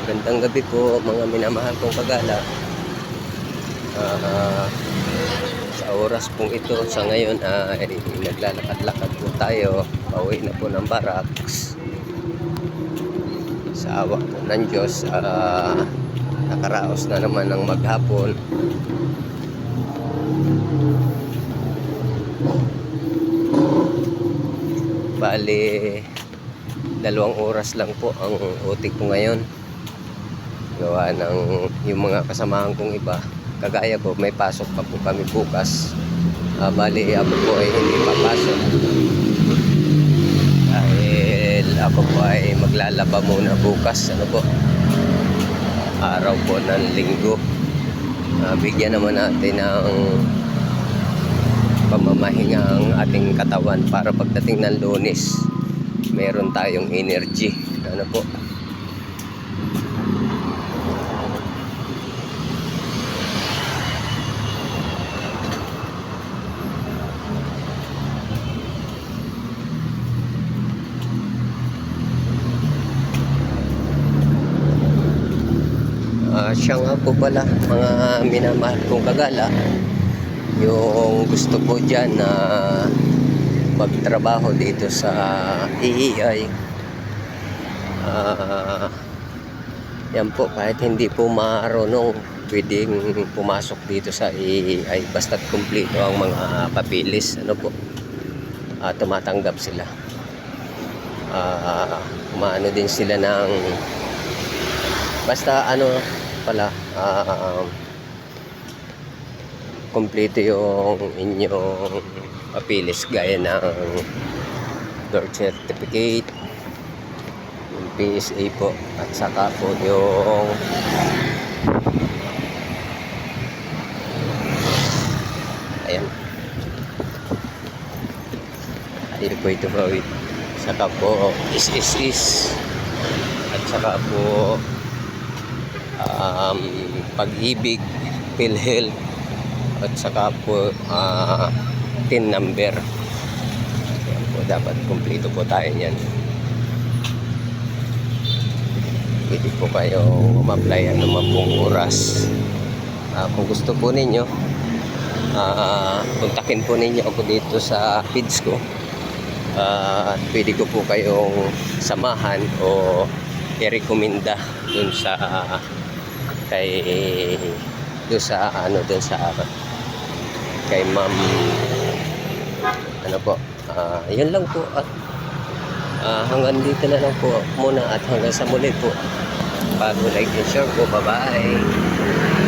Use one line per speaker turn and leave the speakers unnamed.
Magandang gabi po mga minamahal kong kagala. Ah, sa oras pong ito sa ngayon ay naglalakad-lakad po tayo. Pauwi na po ng barracks. Sa awa po ng Diyos, nakaraos na naman ng maghapon. Bali, 2 oras lang po ang utik ko ngayon. Gawa ng yung mga kasamahan kong iba, kagaya ko, may pasok pa po kami bukas. Bali, ako po ay hindi papasok dahil ako po ay maglalaba muna bukas. Ano po, araw po ng linggo. Bigyan naman natin ng pamamahinga ang ating katawan para pagdating ng Lunes meron tayong energy. Ano po, siya nga po pala mga minamahal kong kagala, yung gusto ko dyan na magtrabaho dito sa EEI, yan po, kahit hindi po marunong, pwedeng pumasok dito sa EEI basta't kumpleto ang mga papilis. Ano po, tumatanggap sila. Umaano din sila ng basta ano pala, kumpleto yung inyong papilis gaya ng birth certificate, yung PSA po, at saka po yung ayan, ayun po ito po, saka po SSS, at saka po Pag-ibig, PhilHealth, at saka po TIN number. Yan po, dapat kumpleto po tayo niyan. Pwede po kayo umapply anumang pong oras. Kung gusto po ninyo, kontakin po ninyo ako dito sa page ko. Pwede ko po kayong samahan o i-recommenda dun sa kay ma'am, ano po, yun lang po, at hanggang dito na lang po muna, at hanggang sa muli po. Bago like and share po, bye bye.